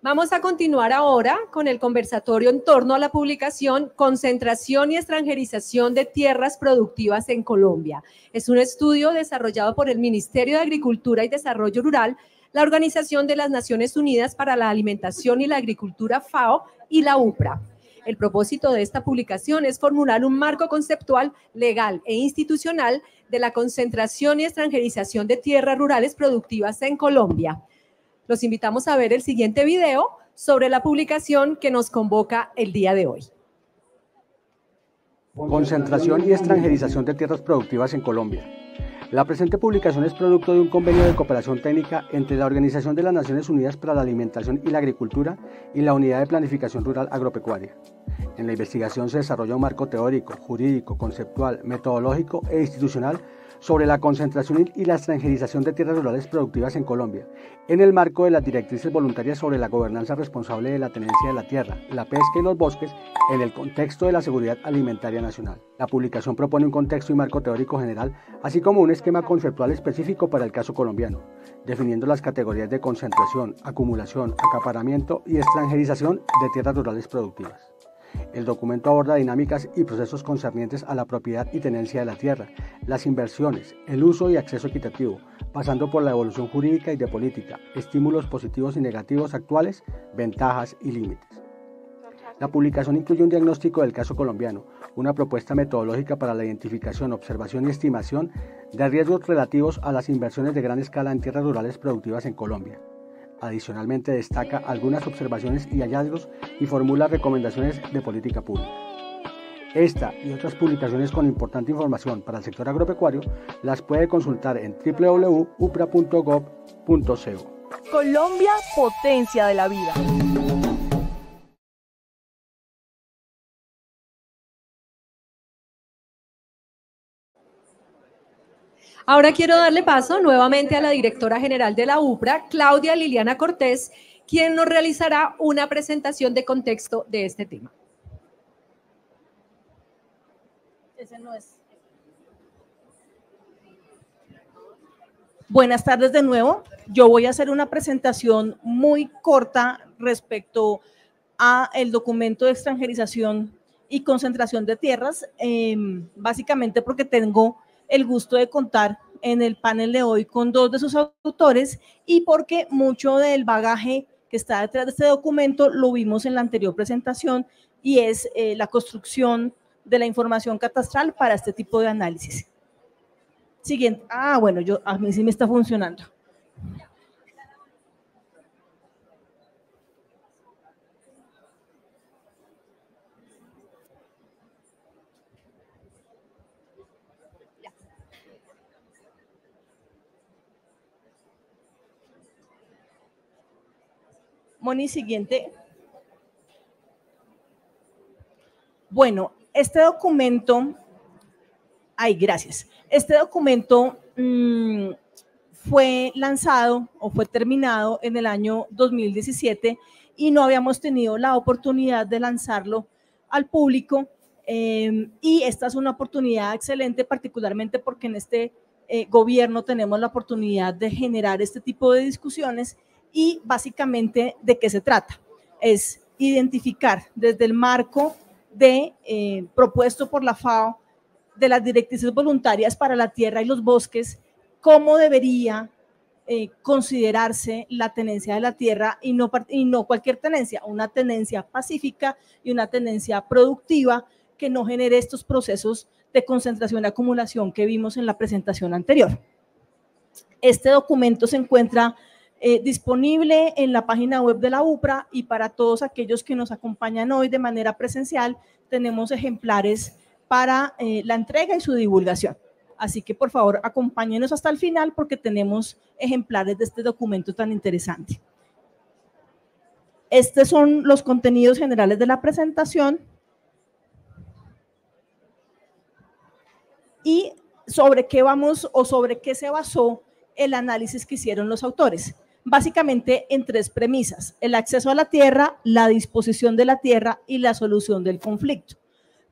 Vamos a continuar ahora con el conversatorio en torno a la publicación Concentración y extranjerización de tierras productivas en Colombia. Es un estudio desarrollado por el Ministerio de Agricultura y Desarrollo Rural, la Organización de las Naciones Unidas para la Alimentación y la Agricultura, FAO, y la UPRA. El propósito de esta publicación es formular un marco conceptual, legal e institucional de la concentración y extranjerización de tierras rurales productivas en Colombia. Los invitamos a ver el siguiente video sobre la publicación que nos convoca el día de hoy. Concentración y extranjerización de tierras productivas en Colombia. La presente publicación es producto de un convenio de cooperación técnica entre la Organización de las Naciones Unidas para la Alimentación y la Agricultura y la Unidad de Planificación Rural Agropecuaria. En la investigación se desarrolla un marco teórico, jurídico, conceptual, metodológico e institucional sobre la concentración y la extranjerización de tierras rurales productivas en Colombia, en el marco de las directrices voluntarias sobre la gobernanza responsable de la tenencia de la tierra, la pesca y los bosques, en el contexto de la seguridad alimentaria nacional. La publicación propone un contexto y marco teórico general, así como un esquema conceptual específico para el caso colombiano, definiendo las categorías de concentración, acumulación, acaparamiento y extranjerización de tierras rurales productivas. El documento aborda dinámicas y procesos concernientes a la propiedad y tenencia de la tierra, las inversiones, el uso y acceso equitativo, pasando por la evolución jurídica y de política, estímulos positivos y negativos actuales, ventajas y límites. La publicación incluye un diagnóstico del caso colombiano, una propuesta metodológica para la identificación, observación y estimación de riesgos relativos a las inversiones de gran escala en tierras rurales productivas en Colombia. Adicionalmente destaca algunas observaciones y hallazgos y formula recomendaciones de política pública. Esta y otras publicaciones con importante información para el sector agropecuario las puede consultar en www.upra.gov.co. Colombia, potencia de la vida. Ahora quiero darle paso nuevamente a la directora general de la UPRA, Claudia Liliana Cortés, quien nos realizará una presentación de contexto de este tema. Ese no es. Buenas tardes de nuevo. Yo voy a hacer una presentación muy corta respecto a el documento de extranjerización y concentración de tierras, básicamente porque tengo el gusto de contar en el panel de hoy con dos de sus autores y porque mucho del bagaje que está detrás de este documento lo vimos en la anterior presentación y es la construcción de la información catastral para este tipo de análisis. Siguiente. Bueno, a mí sí me está funcionando. Moni, siguiente. Bueno, este documento, gracias. Este documento fue lanzado o fue terminado en el año 2017 y no habíamos tenido la oportunidad de lanzarlo al público y esta es una oportunidad excelente, particularmente porque en este gobierno tenemos la oportunidad de generar este tipo de discusiones. Y básicamente, ¿de qué se trata? Es identificar desde el marco propuesto por la FAO de las directrices voluntarias para la tierra y los bosques, cómo debería considerarse la tenencia de la tierra y no cualquier tenencia, una tenencia pacífica y una tenencia productiva que no genere estos procesos de concentración y acumulación que vimos en la presentación anterior. Este documento se encuentra disponible en la página web de la UPRA y para todos aquellos que nos acompañan hoy de manera presencial, tenemos ejemplares para la entrega y su divulgación. Así que, por favor, acompáñenos hasta el final porque tenemos ejemplares de este documento tan interesante. Estos son los contenidos generales de la presentación. Y sobre qué vamos o sobre qué se basó el análisis que hicieron los autores. Básicamente en tres premisas: el acceso a la tierra, la disposición de la tierra y la solución del conflicto.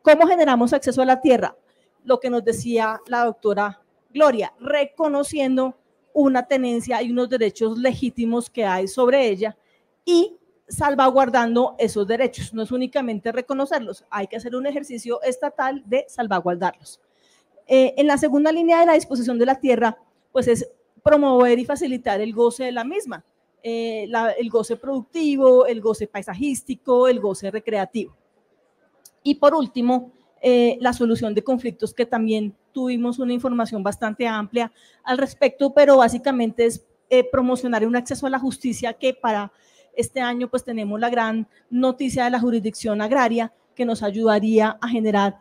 ¿Cómo generamos acceso a la tierra? Lo que nos decía la doctora Gloria, reconociendo una tenencia y unos derechos legítimos que hay sobre ella y salvaguardando esos derechos. No es únicamente reconocerlos, hay que hacer un ejercicio estatal de salvaguardarlos. En la segunda línea de la disposición de la tierra, pues es promover y facilitar el goce de la misma, el goce productivo, el goce paisajístico, el goce recreativo. Y por último, la solución de conflictos, que también tuvimos una información bastante amplia al respecto, pero básicamente es promocionar un acceso a la justicia, que para este año pues tenemos la gran noticia de la jurisdicción agraria, que nos ayudaría a generar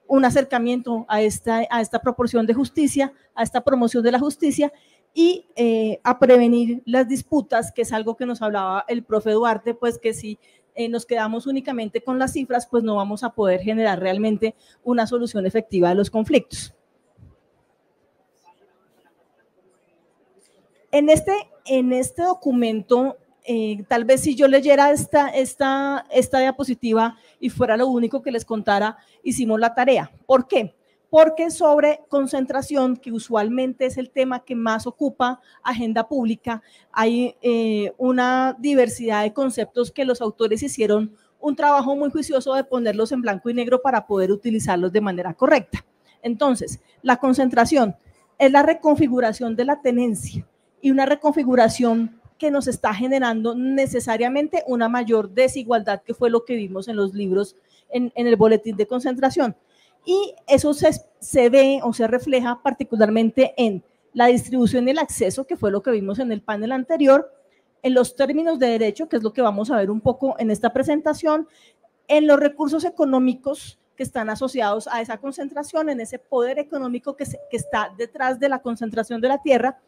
un acercamiento a esta proporción de justicia, a esta promoción de la justicia, y a prevenir las disputas, que es algo que nos hablaba el profe Duarte, pues que si nos quedamos únicamente con las cifras, pues no vamos a poder generar realmente una solución efectiva de los conflictos. En este documento, tal vez si yo leyera esta diapositiva y fuera lo único que les contara, hicimos la tarea. ¿Por qué? Porque sobre concentración, que usualmente es el tema que más ocupa agenda pública, hay una diversidad de conceptos que los autores hicieron un trabajo muy juicioso de ponerlos en blanco y negro para poder utilizarlos de manera correcta. Entonces, la concentración es la reconfiguración de la tenencia, y una reconfiguración que nos está generando necesariamente una mayor desigualdad, que fue lo que vimos en los libros, en el boletín de concentración. Y eso se ve o se refleja particularmente en la distribución y el acceso, que fue lo que vimos en el panel anterior, en los términos de derecho, que es lo que vamos a ver un poco en esta presentación, en los recursos económicos que están asociados a esa concentración, en ese poder económico que está detrás de la concentración de la tierra,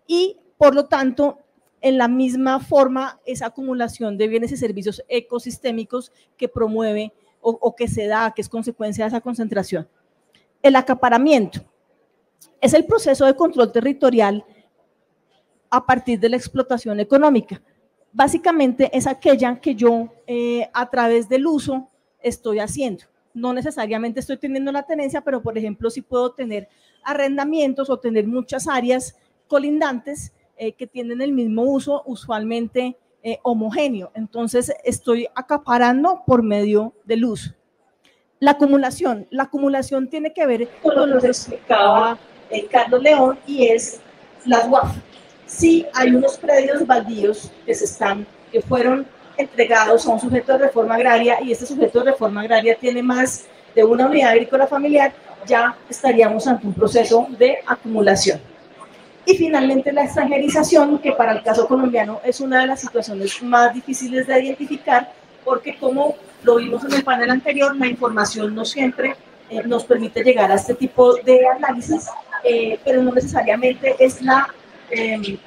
y por lo tanto, en la misma forma, esa acumulación de bienes y servicios ecosistémicos que promueve o que se da, que es consecuencia de esa concentración. El acaparamiento es el proceso de control territorial a partir de la explotación económica. Básicamente es aquella que yo a través del uso estoy haciendo. No necesariamente estoy teniendo la tenencia, pero por ejemplo sí puedo tener arrendamientos o tener muchas áreas colindantes que tienen el mismo uso, usualmente homogéneo. Entonces estoy acaparando por medio del uso. La acumulación tiene que ver con lo que explicaba Carlos León, y es las UAF. Sí, hay unos predios baldíos que fueron entregados a un sujeto de reforma agraria, y este sujeto de reforma agraria tiene más de una unidad agrícola familiar, ya estaríamos ante un proceso de acumulación. Y finalmente la extranjerización, que para el caso colombiano es una de las situaciones más difíciles de identificar, porque como lo vimos en el panel anterior, la información no siempre nos permite llegar a este tipo de análisis, pero no necesariamente es la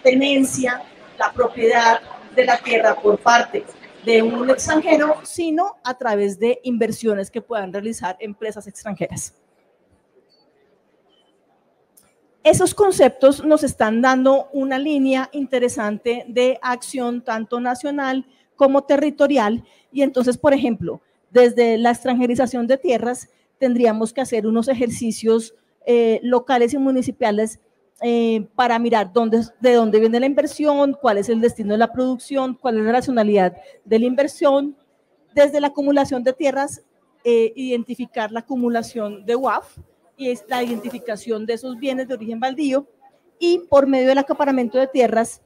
tenencia, la propiedad de la tierra por parte de un extranjero, sino a través de inversiones que puedan realizar empresas extranjeras. Esos conceptos nos están dando una línea interesante de acción tanto nacional como territorial, y entonces, por ejemplo, desde la extranjerización de tierras tendríamos que hacer unos ejercicios locales y municipales para mirar de dónde viene la inversión, cuál es el destino de la producción, cuál es la racionalidad de la inversión. Desde la acumulación de tierras, identificar la acumulación de UAF, y es la identificación de esos bienes de origen baldío, y por medio del acaparamiento de tierras,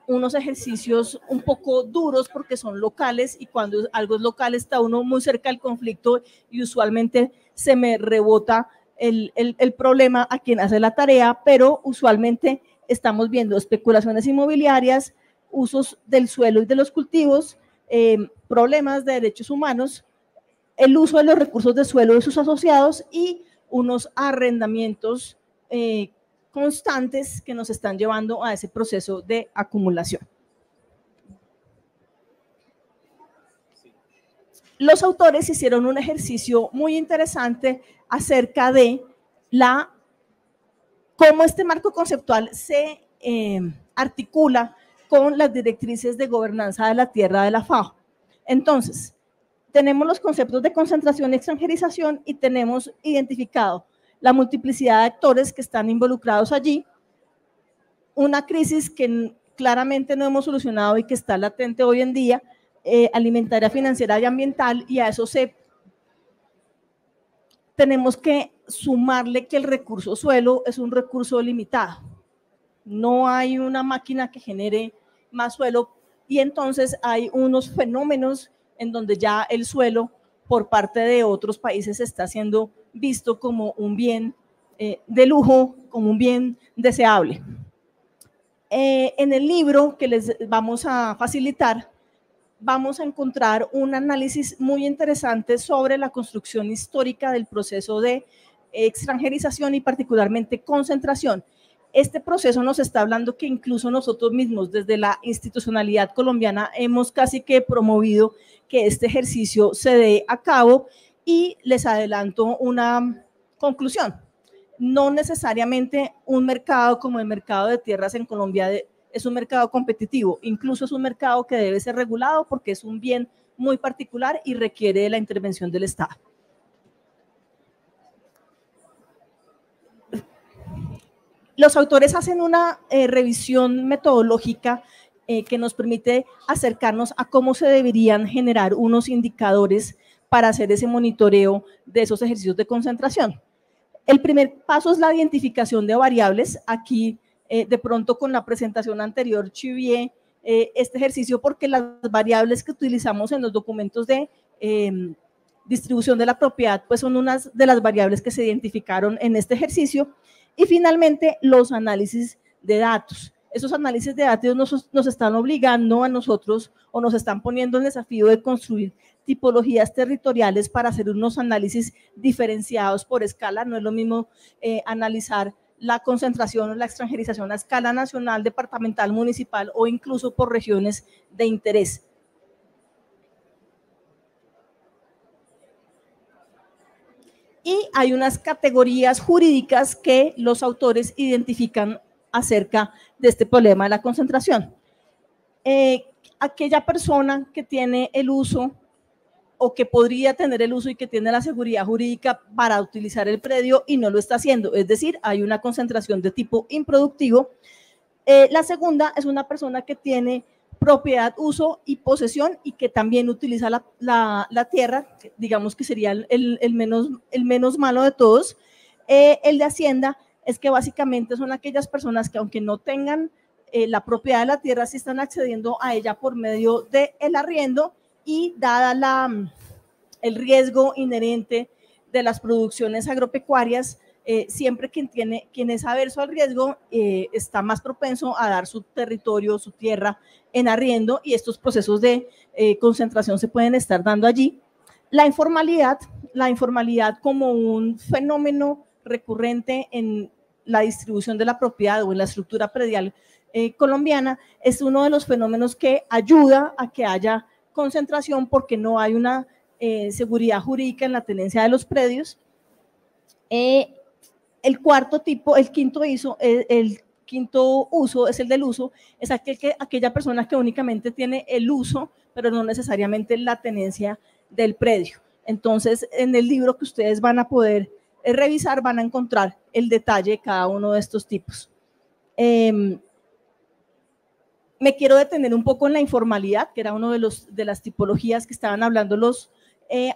unos ejercicios un poco duros porque son locales, y cuando algo es local está uno muy cerca del conflicto y usualmente se me rebota el problema a quien hace la tarea, pero usualmente estamos viendo especulaciones inmobiliarias, usos del suelo y de los cultivos, problemas de derechos humanos, el uso de los recursos de suelo de sus asociados y unos arrendamientos constantes que nos están llevando a ese proceso de acumulación. Los autores hicieron un ejercicio muy interesante acerca de cómo este marco conceptual se articula con las directrices de gobernanza de la tierra de la FAO. Entonces, tenemos los conceptos de concentración y extranjerización, y tenemos identificado la multiplicidad de actores que están involucrados allí, una crisis que claramente no hemos solucionado y que está latente hoy en día, alimentaria, financiera y ambiental, y a eso tenemos que sumarle que el recurso suelo es un recurso limitado. No hay una máquina que genere más suelo, y entonces hay unos fenómenos en donde ya el suelo por parte de otros países está siendo visto como un bien de lujo, como un bien deseable. En el libro que les vamos a facilitar, vamos a encontrar un análisis muy interesante sobre la construcción histórica del proceso de extranjerización y particularmente concentración. Este proceso nos está hablando que incluso nosotros mismos, desde la institucionalidad colombiana, hemos casi que promovido que este ejercicio se dé a cabo, y les adelanto una conclusión. No necesariamente un mercado como el mercado de tierras en Colombia es un mercado competitivo, incluso es un mercado que debe ser regulado porque es un bien muy particular y requiere de la intervención del Estado. Los autores hacen una revisión metodológica que nos permite acercarnos a cómo se deberían generar unos indicadores para hacer ese monitoreo de esos ejercicios de concentración. El primer paso es la identificación de variables. Aquí, de pronto, con la presentación anterior, chivié este ejercicio porque las variables que utilizamos en los documentos de distribución de la propiedad pues son unas de las variables que se identificaron en este ejercicio. Y finalmente, los análisis de datos. Esos análisis de datos nos están obligando a nosotros, o nos están poniendo el desafío de construir tipologías territoriales para hacer unos análisis diferenciados por escala. No es lo mismo analizar la concentración o la extranjerización a escala nacional, departamental, municipal o incluso por regiones de interés. Y hay unas categorías jurídicas que los autores identifican acerca de este problema de la concentración. Aquella persona que tiene el uso o que podría tener el uso y que tiene la seguridad jurídica para utilizar el predio y no lo está haciendo, es decir, hay una concentración de tipo improductivo. La segunda es una persona que tiene propiedad, uso y posesión y que también utiliza la tierra, digamos que sería el menos malo de todos. El de Hacienda es que básicamente son aquellas personas que, aunque no tengan la propiedad de la tierra, sí están accediendo a ella por medio del arriendo, y dada el riesgo inherente de las producciones agropecuarias, siempre quien es averso al riesgo está más propenso a dar su territorio, su tierra en arriendo, y estos procesos de concentración se pueden estar dando allí. La informalidad como un fenómeno recurrente en la distribución de la propiedad o en la estructura predial colombiana, es uno de los fenómenos que ayuda a que haya concentración porque no hay una seguridad jurídica en la tenencia de los predios. El quinto uso es el del uso, es aquella persona que únicamente tiene el uso, pero no necesariamente la tenencia del predio. Entonces, en el libro que ustedes van a poder revisar, van a encontrar el detalle de cada uno de estos tipos. Me quiero detener un poco en la informalidad, que era uno de las tipologías que estaban hablando los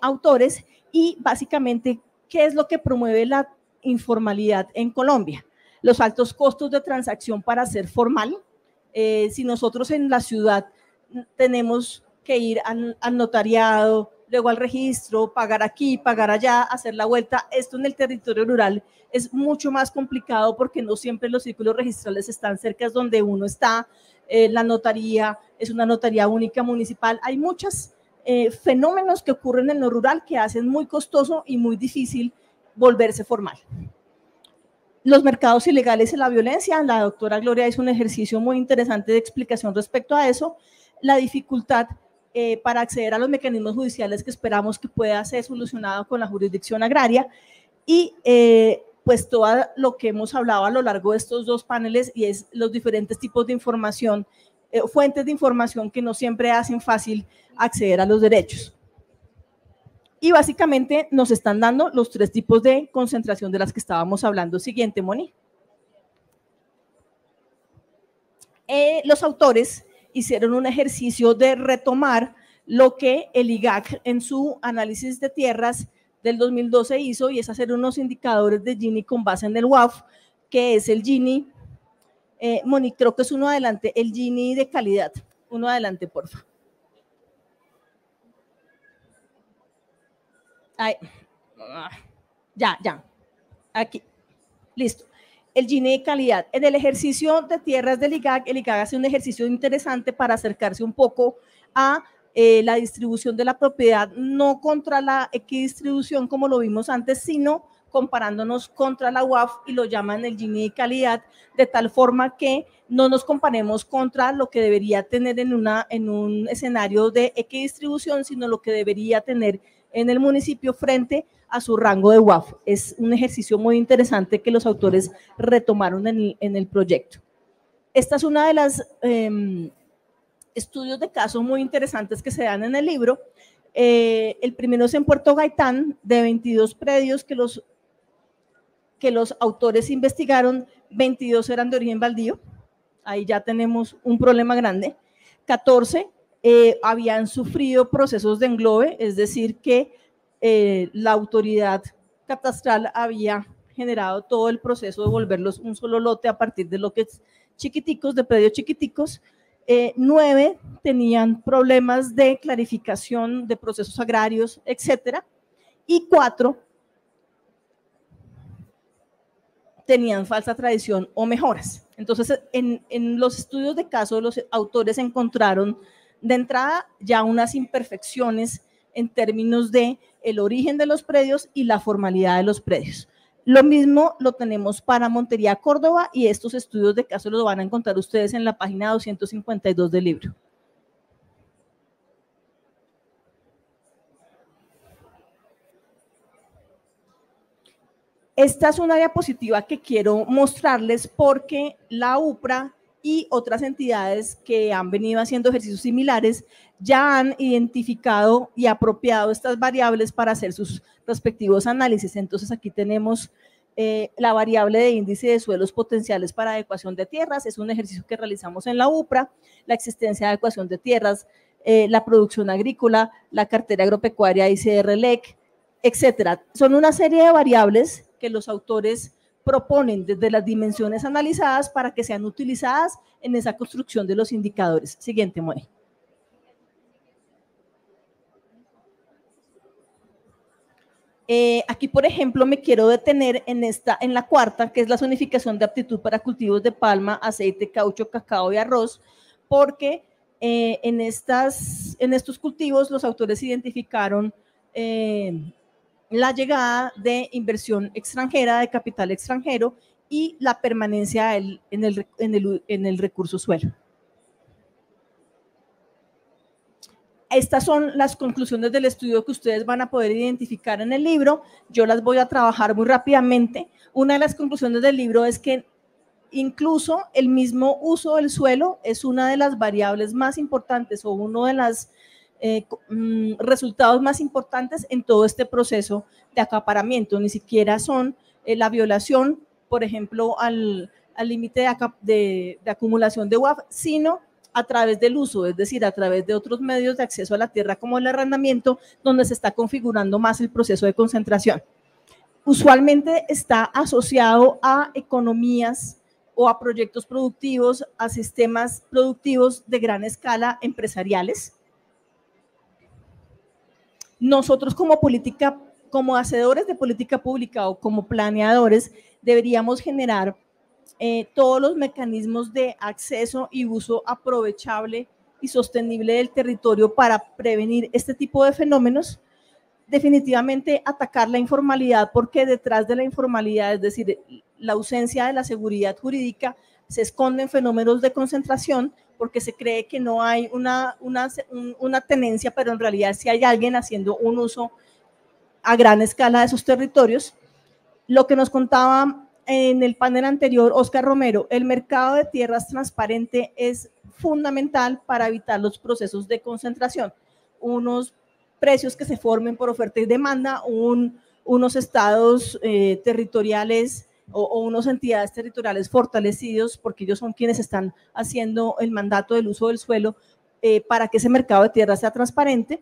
autores, y básicamente, ¿qué es lo que promueve la informalidad en Colombia? Los altos costos de transacción para ser formal. Si nosotros en la ciudad tenemos que ir al notariado, luego al registro, pagar aquí, pagar allá, hacer la vuelta, esto en el territorio rural es mucho más complicado porque no siempre los círculos registrales están cerca de donde uno está. La notaría es una notaría única municipal. Hay muchos fenómenos que ocurren en lo rural que hacen muy costoso y muy difícil volverse formal. Los mercados ilegales y la violencia, la doctora Gloria hizo un ejercicio muy interesante de explicación respecto a eso. La dificultad para acceder a los mecanismos judiciales que esperamos que pueda ser solucionado con la jurisdicción agraria, y pues todo lo que hemos hablado a lo largo de estos dos paneles, y es los diferentes tipos de información, fuentes de información que no siempre hacen fácil acceder a los derechos. Y básicamente nos están dando los tres tipos de concentración de las que estábamos hablando. Siguiente, Moni. Los autores hicieron un ejercicio de retomar lo que el IGAC en su análisis de tierras del 2012 hizo, y es hacer unos indicadores de Gini con base en el WAF, que es el Gini, Moni, creo que es uno adelante, el Gini de calidad. Uno adelante, por favor. Ya, aquí, listo. El Gini de calidad. En el ejercicio de tierras del IGAC, el IGAC hace un ejercicio interesante para acercarse un poco a la distribución de la propiedad, no contra la equidistribución como lo vimos antes, sino comparándonos contra la UAF, y lo llaman el Gini de calidad, de tal forma que no nos comparemos contra lo que debería tener en un escenario de equidistribución, sino lo que debería tener en el municipio frente a su rango de UAF. Es un ejercicio muy interesante que los autores retomaron en el proyecto. Esta es una de las estudios de caso muy interesantes que se dan en el libro. El primero es en Puerto Gaitán, de 22 predios que los autores investigaron, 22 eran de origen baldío. Ahí ya tenemos un problema grande. 14 habían sufrido procesos de englobe, es decir, que la autoridad catastral había generado todo el proceso de volverlos un solo lote a partir de lotes chiquiticos, de predios chiquiticos. 9 tenían problemas de clarificación de procesos agrarios, etcétera, y 4 tenían falsa tradición o mejoras. Entonces, en los estudios de caso, los autores encontraron de entrada ya unas imperfecciones en términos de el origen de los predios y la formalidad de los predios. Lo mismo lo tenemos para Montería, Córdoba, y estos estudios de caso los van a encontrar ustedes en la página 252 del libro. Esta es una diapositiva que quiero mostrarles porque la UPRA y otras entidades que han venido haciendo ejercicios similares ya han identificado y apropiado estas variables para hacer sus respectivos análisis. Entonces, aquí tenemos la variable de índice de suelos potenciales para adecuación de tierras, es un ejercicio que realizamos en la UPRA, la existencia de adecuación de tierras, la producción agrícola, la cartera agropecuaria ICR-LEC, etcétera. Son una serie de variables que los autores proponen desde las dimensiones analizadas para que sean utilizadas en esa construcción de los indicadores. Siguiente, Moni. Aquí, por ejemplo, me quiero detener en la cuarta, que es la zonificación de aptitud para cultivos de palma, aceite, caucho, cacao y arroz, porque en estos cultivos los autores identificaron la llegada de inversión extranjera, de capital extranjero y la permanencia en el recurso suelo. Estas son las conclusiones del estudio que ustedes van a poder identificar en el libro. Yo las voy a trabajar muy rápidamente. Una de las conclusiones del libro es que incluso el mismo uso del suelo es una de las variables más importantes o uno de los resultados más importantes en todo este proceso de acaparamiento. Ni siquiera son la violación, por ejemplo, al límite de acumulación de UAF, sino a través del uso, es decir, a través de otros medios de acceso a la tierra como el arrendamiento, donde se está configurando más el proceso de concentración. Usualmente está asociado a economías o a proyectos productivos, a sistemas productivos de gran escala empresariales. Nosotros como hacedores de política pública o como planeadores, deberíamos generar todos los mecanismos de acceso y uso aprovechable y sostenible del territorio para prevenir este tipo de fenómenos. Definitivamente atacar la informalidad, porque detrás de la informalidad, es decir, la ausencia de la seguridad jurídica, se esconden fenómenos de concentración, porque se cree que no hay una tenencia, pero en realidad sí hay alguien haciendo un uso a gran escala de esos territorios. Lo que nos contaba en el panel anterior Óscar Romero, el mercado de tierras transparente es fundamental para evitar los procesos de concentración, unos precios que se formen por oferta y demanda, unos estados territoriales o unos entidades territoriales fortalecidos, porque ellos son quienes están haciendo el mandato del uso del suelo para que ese mercado de tierra sea transparente.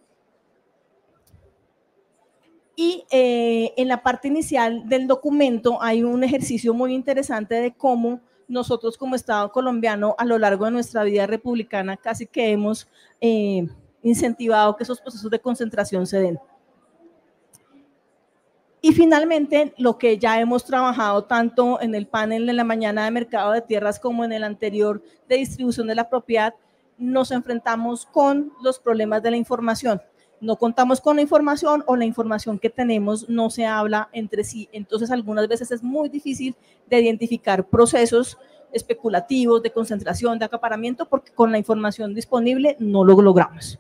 Y en la parte inicial del documento hay un ejercicio muy interesante de cómo nosotros como Estado colombiano a lo largo de nuestra vida republicana casi que hemos incentivado que esos procesos de concentración se den. Y finalmente, lo que ya hemos trabajado tanto en el panel de la mañana de mercado de tierras como en el anterior de distribución de la propiedad, nos enfrentamos con los problemas de la información. No contamos con la información o la información que tenemos no se habla entre sí. Entonces, algunas veces es muy difícil de identificar procesos especulativos de concentración, de acaparamiento, porque con la información disponible no lo logramos.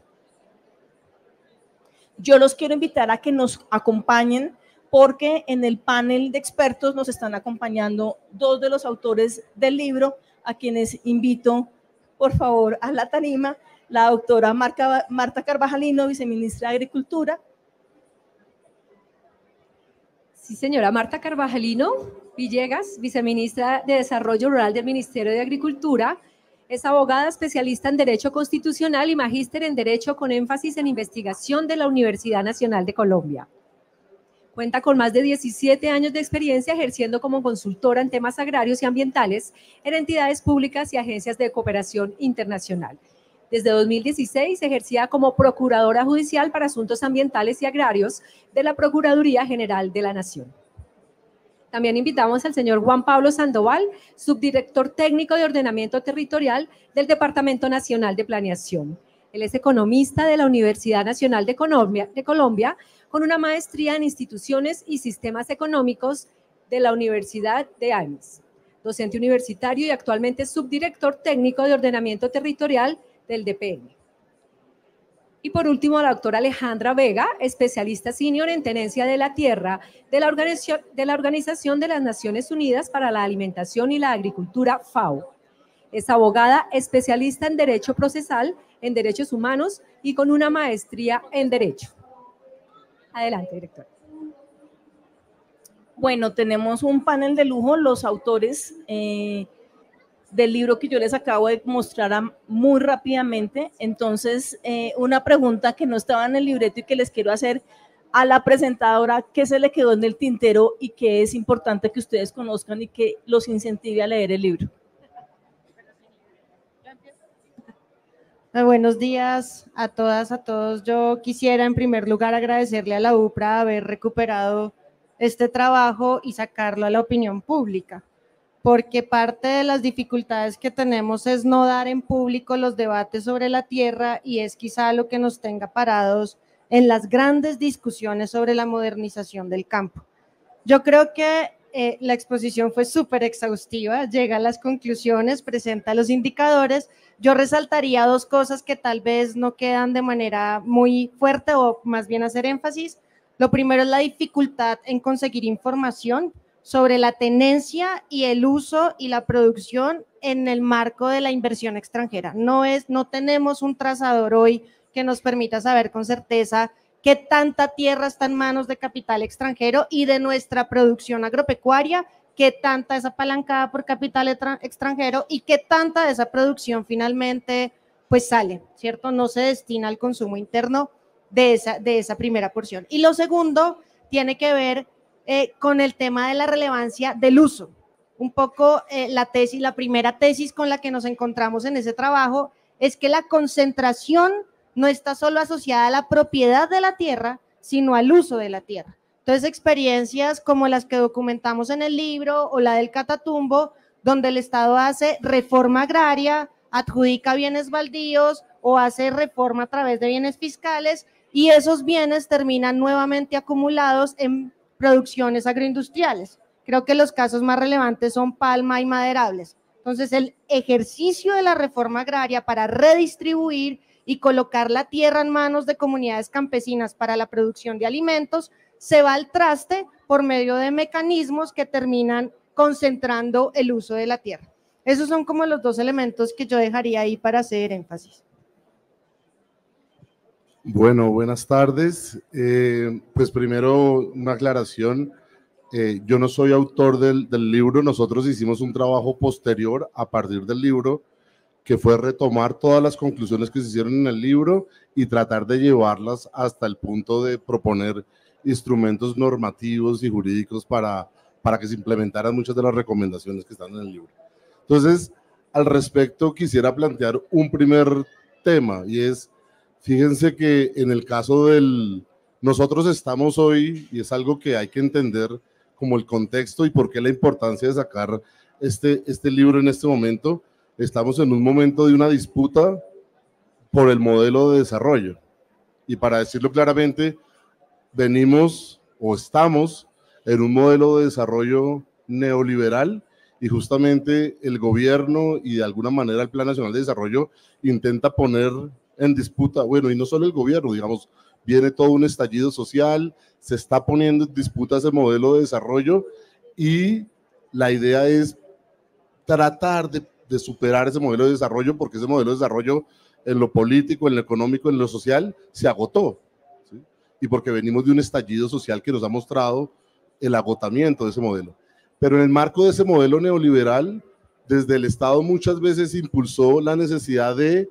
Yo los quiero invitar a que nos acompañen porque en el panel de expertos nos están acompañando dos de los autores del libro, a quienes invito, por favor, a la tarima, la doctora Marta Carvajalino, viceministra de Agricultura. Sí, señora Marta Carvajalino Villegas, viceministra de Desarrollo Rural del Ministerio de Agricultura. Es abogada especialista en Derecho Constitucional y magíster en Derecho con énfasis en investigación de la Universidad Nacional de Colombia. Cuenta con más de 17 años de experiencia ejerciendo como consultora en temas agrarios y ambientales en entidades públicas y agencias de cooperación internacional. Desde 2016 ejercía como procuradora judicial para asuntos ambientales y agrarios de la Procuraduría General de la Nación. También invitamos al señor Juan Pablo Sandoval, subdirector técnico de ordenamiento territorial del Departamento Nacional de Planeación. Él es economista de la Universidad Nacional de Colombia, con una maestría en instituciones y sistemas económicos de la Universidad de Ames, docente universitario y actualmente subdirector técnico de ordenamiento territorial del DPN. Y por último, la doctora Alejandra Vega, especialista senior en tenencia de la tierra de la Organización de las Naciones Unidas para la Alimentación y la Agricultura, FAO. Es abogada especialista en Derecho Procesal, en Derechos Humanos y con una maestría en Derecho. Adelante, directora. Bueno, tenemos un panel de lujo, los autores del libro que yo les acabo de mostrar muy rápidamente. Entonces, una pregunta que no estaba en el libreto y que les quiero hacer a la presentadora, ¿qué se le quedó en el tintero y qué es importante que ustedes conozcan y que los incentive a leer el libro? Buenos días a todas, a todos. Yo quisiera en primer lugar agradecerle a la UPRA haber recuperado este trabajo y sacarlo a la opinión pública, porque parte de las dificultades que tenemos es no dar en público los debates sobre la tierra y es quizá lo que nos tenga parados en las grandes discusiones sobre la modernización del campo. Yo creo que la exposición fue súper exhaustiva, llega a las conclusiones, presenta los indicadores. Yo resaltaría dos cosas que tal vez no quedan de manera muy fuerte o más bien hacer énfasis. Lo primero es la dificultad en conseguir información sobre la tenencia y el uso y la producción en el marco de la inversión extranjera. No tenemos un trazador hoy que nos permita saber con certeza qué tanta tierra está en manos de capital extranjero y de nuestra producción agropecuaria, qué tanta es apalancada por capital extranjero y qué tanta de esa producción finalmente pues sale, ¿cierto? No se destina al consumo interno de esa primera porción. Y lo segundo tiene que ver con el tema de la relevancia del uso. Un poco la primera tesis con la que nos encontramos en ese trabajo es que la concentración no está solo asociada a la propiedad de la tierra, sino al uso de la tierra. Entonces, experiencias como las que documentamos en el libro o la del Catatumbo, donde el Estado hace reforma agraria, adjudica bienes baldíos o hace reforma a través de bienes fiscales y esos bienes terminan nuevamente acumulados en producciones agroindustriales. Creo que los casos más relevantes son palma y maderables. Entonces, el ejercicio de la reforma agraria para redistribuir y colocar la tierra en manos de comunidades campesinas para la producción de alimentos se va al traste por medio de mecanismos que terminan concentrando el uso de la tierra. Esos son como los dos elementos que yo dejaría ahí para hacer énfasis. Bueno, buenas tardes. Pues primero una aclaración. Yo no soy autor del libro, nosotros hicimos un trabajo posterior a partir del libro, que fue retomar todas las conclusiones que se hicieron en el libro y tratar de llevarlas hasta el punto de proponer instrumentos normativos y jurídicos para que se implementaran muchas de las recomendaciones que están en el libro. Entonces, al respecto, quisiera plantear un primer tema, y es, fíjense que en el caso nosotros estamos hoy, y es algo que hay que entender como el contexto y por qué la importancia de sacar este libro en este momento. Estamos en un momento de una disputa por el modelo de desarrollo. Y para decirlo claramente, venimos o estamos en un modelo de desarrollo neoliberal, y justamente el gobierno y de alguna manera el Plan Nacional de Desarrollo intenta poner en disputa, bueno, y no solo el gobierno, digamos, viene todo un estallido social, se está poniendo en disputa ese modelo de desarrollo, y la idea es tratar de superar ese modelo de desarrollo, porque ese modelo de desarrollo en lo político, en lo económico, en lo social, se agotó, ¿sí? Y porque venimos de un estallido social que nos ha mostrado el agotamiento de ese modelo. Pero en el marco de ese modelo neoliberal, desde el Estado muchas veces impulsó la necesidad de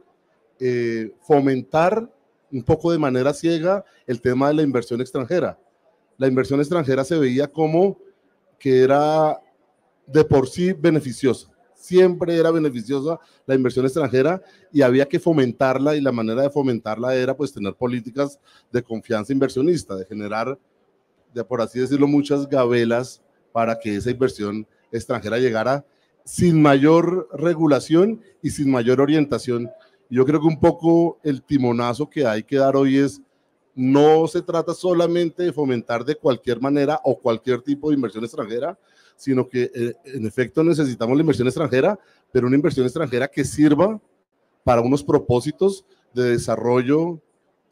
fomentar un poco de manera ciega el tema de la inversión extranjera. La inversión extranjera se veía como que era de por sí beneficiosa. Siempre era beneficiosa la inversión extranjera y había que fomentarla, y la manera de fomentarla era pues tener políticas de confianza inversionista, de generar, de por así decirlo, muchas gabelas para que esa inversión extranjera llegara sin mayor regulación y sin mayor orientación. Yo creo que un poco el timonazo que hay que dar hoy es, no se trata solamente de fomentar de cualquier manera o cualquier tipo de inversión extranjera, sino que en efecto necesitamos la inversión extranjera, pero una inversión extranjera que sirva para unos propósitos de desarrollo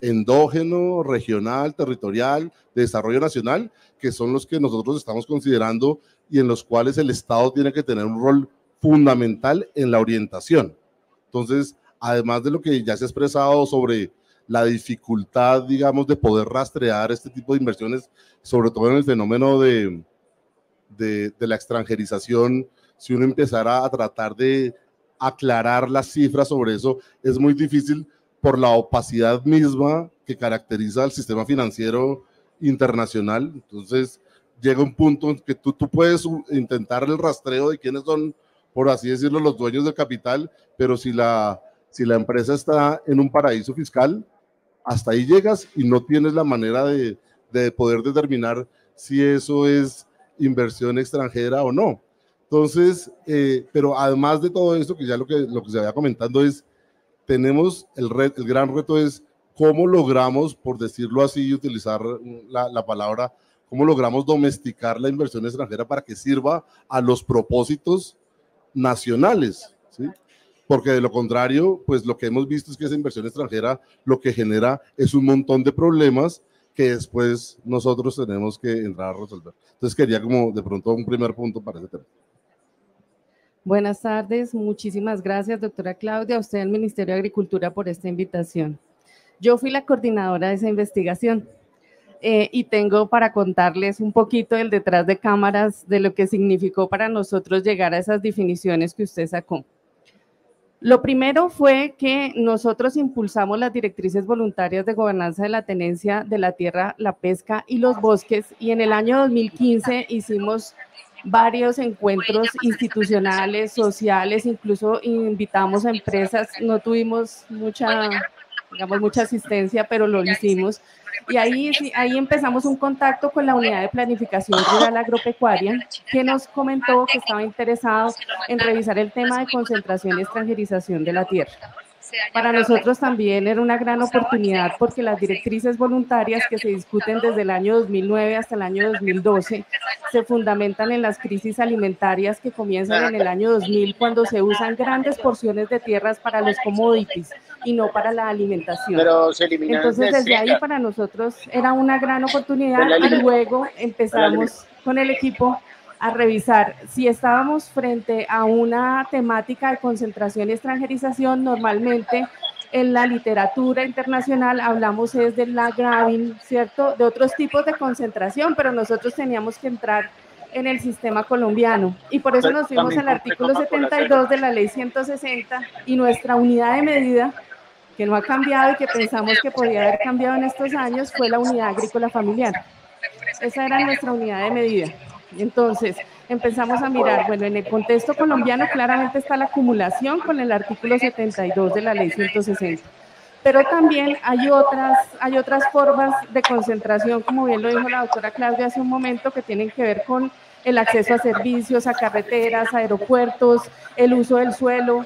endógeno, regional, territorial, de desarrollo nacional, que son los que nosotros estamos considerando y en los cuales el Estado tiene que tener un rol fundamental en la orientación. Entonces, además de lo que ya se ha expresado sobre la dificultad, digamos, de poder rastrear este tipo de inversiones, sobre todo en el fenómeno de la extranjerización, si uno empezara a tratar de aclarar las cifras sobre eso, es muy difícil por la opacidad misma que caracteriza al sistema financiero internacional. Entonces llega un punto en que tú puedes intentar el rastreo de quiénes son, por así decirlo, los dueños del capital, pero si la empresa está en un paraíso fiscal, hasta ahí llegas y no tienes la manera de poder determinar si eso es inversión extranjera o no. Entonces, pero además de todo esto, que ya lo que se había comentando es, tenemos el gran reto es cómo logramos, por decirlo así, utilizar la palabra, cómo logramos domesticar la inversión extranjera para que sirva a los propósitos nacionales, ¿sí? Porque de lo contrario, pues lo que hemos visto es que esa inversión extranjera lo que genera es un montón de problemas que después nosotros tenemos que entrar a resolver. Entonces quería como de pronto un primer punto para ese tema. Buenas tardes, muchísimas gracias, doctora Claudia, a usted del Ministerio de Agricultura por esta invitación. Yo fui la coordinadora de esa investigación y tengo para contarles un poquito del detrás de cámaras de lo que significó para nosotros llegar a esas definiciones que usted sacó. Lo primero fue que nosotros impulsamos las directrices voluntarias de gobernanza de la tenencia de la tierra, la pesca y los bosques, y en el año 2015 hicimos varios encuentros institucionales, sociales, incluso invitamos a empresas, no tuvimos mucha asistencia, pero lo hicimos. Y ahí empezamos un contacto con la Unidad de Planificación Rural Agropecuaria, que nos comentó que estaba interesado en revisar el tema de concentración y extranjerización de la tierra. Para nosotros también era una gran oportunidad porque las directrices voluntarias que se discuten desde el año 2009 hasta el año 2012 se fundamentan en las crisis alimentarias que comienzan en el año 2000, cuando se usan grandes porciones de tierras para los commodities y no para la alimentación. Entonces desde ahí para nosotros era una gran oportunidad y luego empezamos con el equipo a revisar si estábamos frente a una temática de concentración y extranjerización. Normalmente En la literatura internacional hablamos es del Lagrávin, ¿cierto? De otros tipos de concentración, pero nosotros teníamos que entrar en el sistema colombiano y por eso nos fuimos al artículo 72 de la ley 160 y nuestra unidad de medida, que no ha cambiado y que pensamos que podía haber cambiado en estos años, fue la unidad agrícola familiar. Esa era nuestra unidad de medida. Entonces empezamos a mirar, bueno, en el contexto colombiano claramente está la acumulación con el artículo 72 de la ley 160. Pero también hay otras formas de concentración, como bien lo dijo la doctora Claudia hace un momento, que tienen que ver con el acceso a servicios, a carreteras, a aeropuertos, el uso del suelo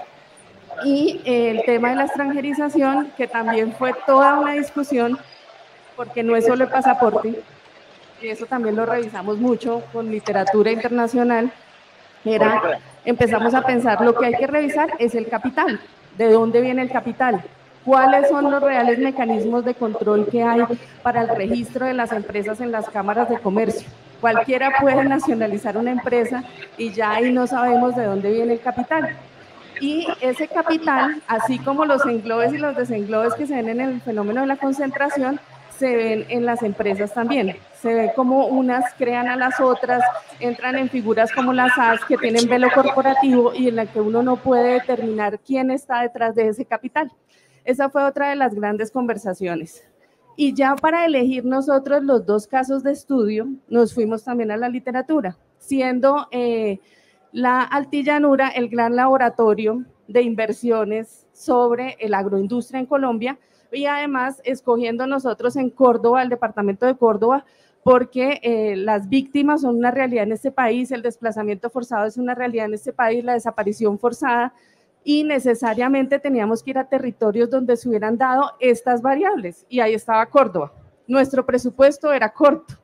y el tema de la extranjerización, que también fue toda una discusión, porque no es solo el pasaporte, y eso también lo revisamos mucho con literatura internacional. Empezamos a pensar, lo que hay que revisar es el capital, ¿de dónde viene el capital? ¿Cuáles son los reales mecanismos de control que hay para el registro de las empresas en las cámaras de comercio? Cualquiera puede nacionalizar una empresa y ya ahí no sabemos de dónde viene el capital. Y ese capital, así como los englobes y los desenglobes que se ven en el fenómeno de la concentración, se ven en las empresas también. Se ve como unas crean a las otras, entran en figuras como las SAS que tienen velo corporativo y en la que uno no puede determinar quién está detrás de ese capital. Esa fue otra de las grandes conversaciones. Y ya para elegir nosotros los dos casos de estudio, nos fuimos también a la literatura, siendo la Altillanura el gran laboratorio de inversiones sobre la agroindustria en Colombia, y además escogiendo nosotros en Córdoba, el departamento de Córdoba, porque las víctimas son una realidad en este país, el desplazamiento forzado es una realidad en este país, la desaparición forzada, y necesariamente teníamos que ir a territorios donde se hubieran dado estas variables, y ahí estaba Córdoba. Nuestro presupuesto era corto,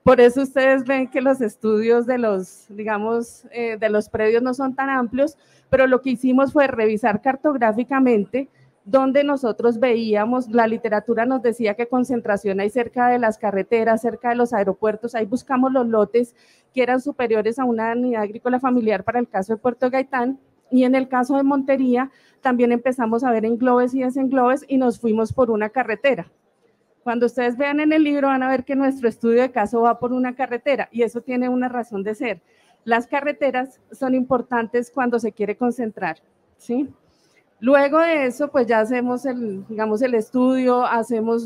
por eso ustedes ven que los estudios de los, digamos, de los predios no son tan amplios, pero lo que hicimos fue revisar cartográficamente donde nosotros veíamos, la literatura nos decía que concentración hay cerca de las carreteras, cerca de los aeropuertos, ahí buscamos los lotes que eran superiores a una unidad agrícola familiar para el caso de Puerto Gaitán, y en el caso de Montería también empezamos a ver englobes y desenglobes y nos fuimos por una carretera. Cuando ustedes vean en el libro van a ver que nuestro estudio de caso va por una carretera y eso tiene una razón de ser. Las carreteras son importantes cuando se quiere concentrar, ¿sí? Luego de eso, pues ya hacemos el estudio,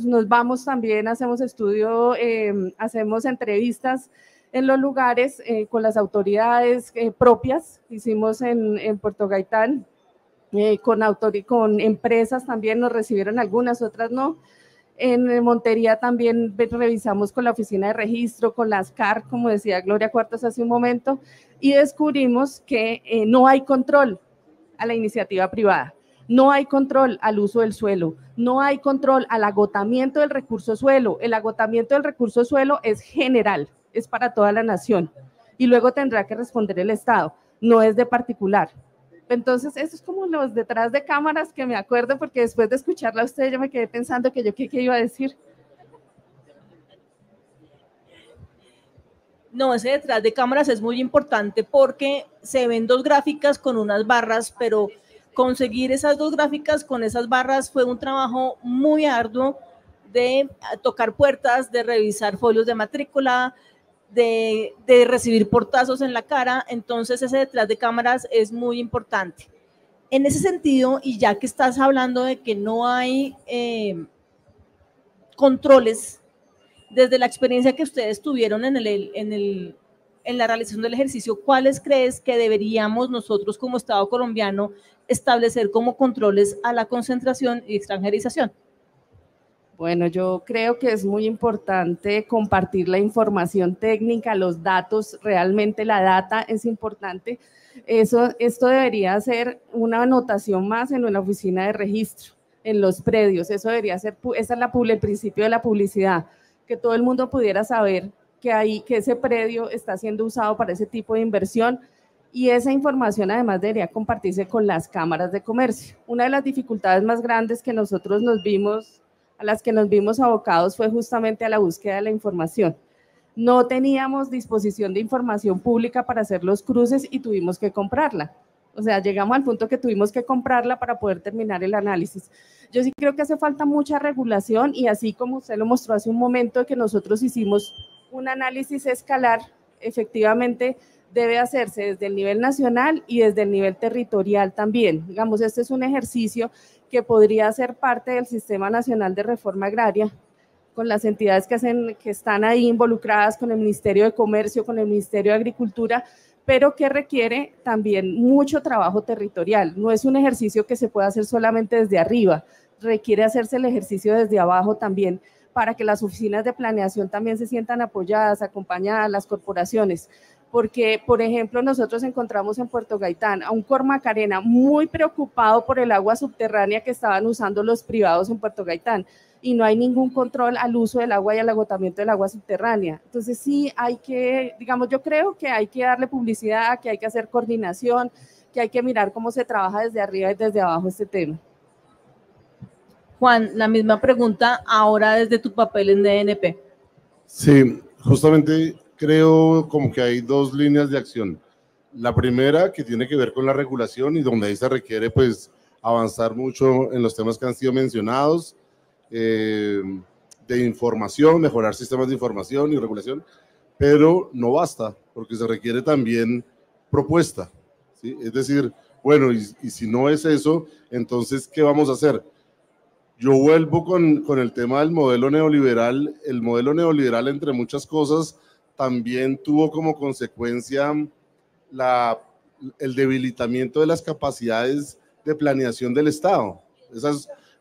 nos vamos también, hacemos estudio, hacemos entrevistas en los lugares con las autoridades propias, hicimos en Puerto Gaitán, con empresas también, nos recibieron algunas, otras no. En Montería también revisamos con la oficina de registro, con las CAR, como decía Gloria Cuartos hace un momento, y descubrimos que no hay control a la iniciativa privada. No hay control al uso del suelo, no hay control al agotamiento del recurso suelo. El agotamiento del recurso suelo es general, es para toda la nación y luego tendrá que responder el Estado, no es de particular. Entonces, eso es como los detrás de cámaras que me acuerdo, porque después de escucharla a usted yo me quedé pensando que yo qué iba a decir. No, ese detrás de cámaras es muy importante porque se ven dos gráficas con unas barras, pero conseguir esas dos gráficas con esas barras fue un trabajo muy arduo de tocar puertas, de revisar folios de matrícula, de recibir portazos en la cara. Entonces ese detrás de cámaras es muy importante. En ese sentido, y ya que estás hablando de que no hay controles, desde la experiencia que ustedes tuvieron en la realización del ejercicio, ¿cuáles crees que deberíamos nosotros como Estado colombiano establecer como controles a la concentración y extranjerización? Bueno, yo creo que es muy importante compartir la información técnica, los datos, realmente la data es importante. Esto debería ser una anotación más en una oficina de registro, en los predios. Eso debería ser, ese es el principio de la publicidad, que todo el mundo pudiera saber que ese predio está siendo usado para ese tipo de inversión, y esa información además debería compartirse con las cámaras de comercio. Una de las dificultades más grandes que nosotros a las que nos vimos abocados fue justamente a la búsqueda de la información. No teníamos disposición de información pública para hacer los cruces y tuvimos que comprarla. O sea, llegamos al punto que tuvimos que comprarla para poder terminar el análisis. Yo sí creo que hace falta mucha regulación y así como usted lo mostró hace un momento que nosotros hicimos un análisis escalar, efectivamente debe hacerse desde el nivel nacional y desde el nivel territorial también. Digamos, este es un ejercicio que podría ser parte del Sistema Nacional de Reforma Agraria, con las entidades que están ahí involucradas, con el Ministerio de Comercio, con el Ministerio de Agricultura, pero que requiere también mucho trabajo territorial. No es un ejercicio que se pueda hacer solamente desde arriba, requiere hacerse el ejercicio desde abajo también, para que las oficinas de planeación también se sientan apoyadas, acompañadas, las corporaciones. Porque, por ejemplo, nosotros encontramos en Puerto Gaitán a un Cormacarena muy preocupado por el agua subterránea que estaban usando los privados en Puerto Gaitán, y no hay ningún control al uso del agua y al agotamiento del agua subterránea. Entonces sí hay que, digamos, yo creo que hay que darle publicidad, que hay que hacer coordinación, que hay que mirar cómo se trabaja desde arriba y desde abajo este tema. Juan, la misma pregunta ahora desde tu papel en DNP. Sí, justamente creo como que hay dos líneas de acción. La primera que tiene que ver con la regulación y donde ahí se requiere pues avanzar mucho en los temas que han sido mencionados, de información, mejorar sistemas de información y regulación, pero no basta, porque se requiere también propuesta, ¿sí? Es decir, bueno, y si no es eso, entonces, ¿qué vamos a hacer? Yo vuelvo con el tema del modelo neoliberal. El modelo neoliberal, entre muchas cosas, también tuvo como consecuencia el debilitamiento de las capacidades de planeación del Estado.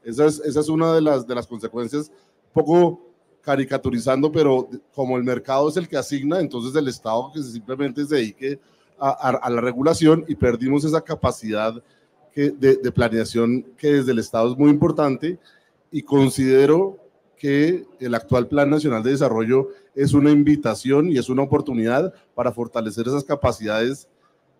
Esa es una de las consecuencias, un poco caricaturizando, pero como el mercado es el que asigna, entonces el Estado que simplemente se dedique a la regulación, y perdimos esa capacidad de planeación que desde el Estado es muy importante, y considero que el actual Plan Nacional de Desarrollo es una invitación y es una oportunidad para fortalecer esas capacidades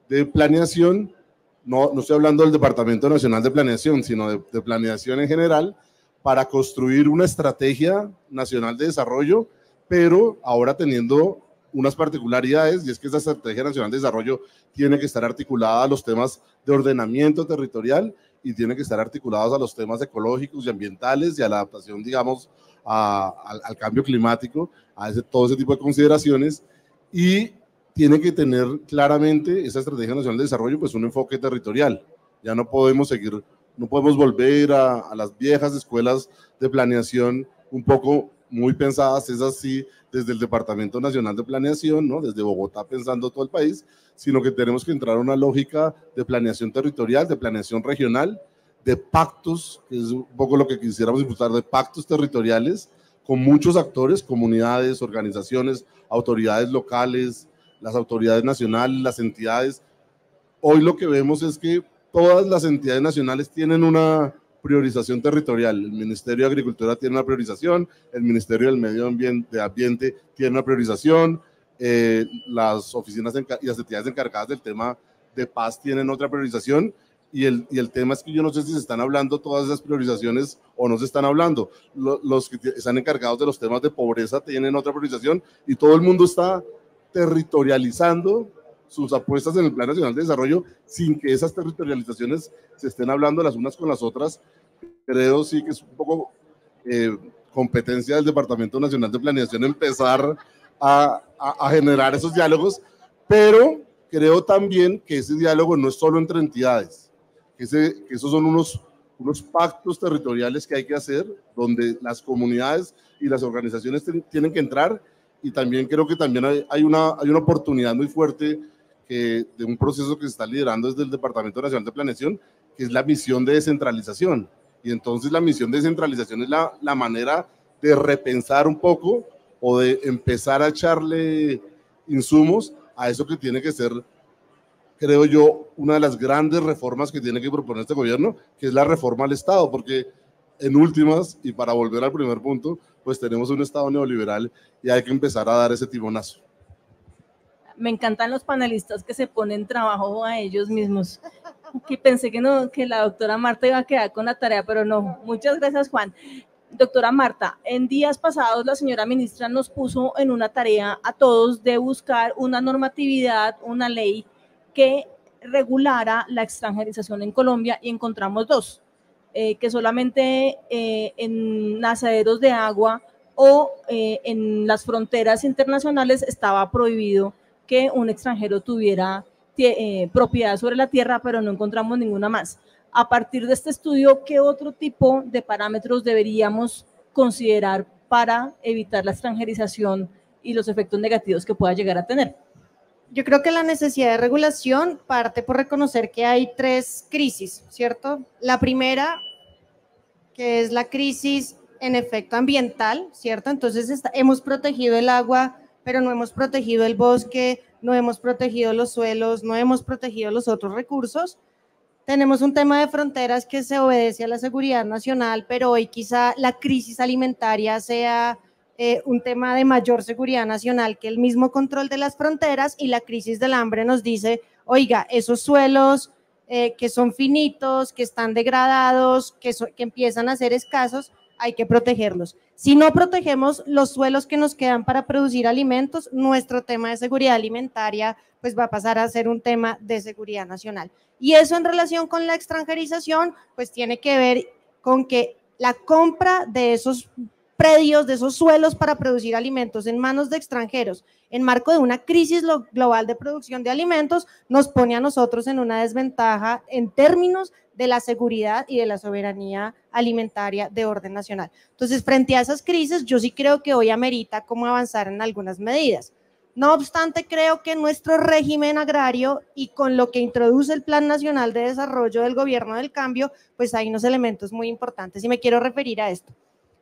de planeación. No estoy hablando del Departamento Nacional de Planeación, sino de planeación en general, para construir una estrategia nacional de desarrollo, pero ahora teniendo unas particularidades, y es que esa estrategia nacional de desarrollo tiene que estar articulada a los temas de ordenamiento territorial y tiene que estar articulados a los temas ecológicos y ambientales y a la adaptación, digamos, al cambio climático, todo ese tipo de consideraciones, y tiene que tener claramente esa estrategia nacional de desarrollo pues un enfoque territorial. Ya no podemos volver a las viejas escuelas de planeación un poco muy pensadas, es así, desde el Departamento Nacional de Planeación, ¿no? Desde Bogotá pensando todo el país, sino que tenemos que entrar a una lógica de planeación territorial, de planeación regional, de pactos, que es un poco lo que quisiéramos impulsar, de pactos territoriales con muchos actores, comunidades, organizaciones, autoridades locales, las autoridades nacionales, las entidades. Hoy lo que vemos es que todas las entidades nacionales tienen una priorización territorial. El Ministerio de Agricultura tiene una priorización, el Ministerio del Medio Ambiente tiene una priorización, las oficinas y las entidades encargadas del tema de paz tienen otra priorización, y el tema es que yo no sé si se están hablando todas esas priorizaciones o no se están hablando. Los que están encargados de los temas de pobreza tienen otra priorización, y todo el mundo está territorializando sus apuestas en el Plan Nacional de Desarrollo sin que esas territorializaciones se estén hablando las unas con las otras. Creo sí que es un poco competencia del Departamento Nacional de Planeación empezar a generar esos diálogos, pero creo también que ese diálogo no es solo entre entidades, que esos son unos pactos territoriales que hay que hacer, donde las comunidades y las organizaciones tienen que entrar, y también creo que también hay una oportunidad muy fuerte de un proceso que se está liderando desde el Departamento Nacional de Planeación, que es la misión de descentralización. Y entonces la misión de descentralización es la manera de repensar un poco o de empezar a echarle insumos a eso que tiene que ser, creo yo, una de las grandes reformas que tiene que proponer este gobierno, que es la reforma al Estado, porque en últimas, y para volver al primer punto, pues tenemos un Estado neoliberal y hay que empezar a dar ese timonazo. Me encantan los panelistas que se ponen trabajo a ellos mismos. Que pensé que la doctora Marta iba a quedar con la tarea, pero no. Muchas gracias, Juan. Doctora Marta, en días pasados la señora ministra nos puso en una tarea a todos de buscar una normatividad, una ley que regulara la extranjerización en Colombia y encontramos dos, que solamente en nacederos de agua o en las fronteras internacionales estaba prohibido que un extranjero tuviera propiedad sobre la tierra, pero no encontramos ninguna más. A partir de este estudio, ¿qué otro tipo de parámetros deberíamos considerar para evitar la extranjerización y los efectos negativos que pueda llegar a tener? Yo creo que la necesidad de regulación parte por reconocer que hay tres crisis, ¿cierto? La primera, que es la crisis en efecto ambiental, ¿cierto? Entonces hemos protegido el agua, pero no hemos protegido el bosque, no hemos protegido los suelos, no hemos protegido los otros recursos. Tenemos un tema de fronteras que se obedece a la seguridad nacional, pero hoy quizá la crisis alimentaria sea un tema de mayor seguridad nacional que el mismo control de las fronteras, y la crisis del hambre nos dice, oiga, esos suelos que son finitos, que están degradados, que empiezan a ser escasos, hay que protegerlos. Si no protegemos los suelos que nos quedan para producir alimentos, nuestro tema de seguridad alimentaria pues va a pasar a ser un tema de seguridad nacional. Y eso en relación con la extranjerización, pues tiene que ver con que la compra de esos predios, de esos suelos para producir alimentos en manos de extranjeros, en marco de una crisis global de producción de alimentos, nos pone a nosotros en una desventaja en términos de la seguridad y de la soberanía alimentaria de orden nacional. Entonces, frente a esas crisis, yo sí creo que hoy amerita cómo avanzar en algunas medidas. No obstante, creo que nuestro régimen agrario y con lo que introduce el Plan Nacional de Desarrollo del Gobierno del Cambio, pues hay unos elementos muy importantes y me quiero referir a esto.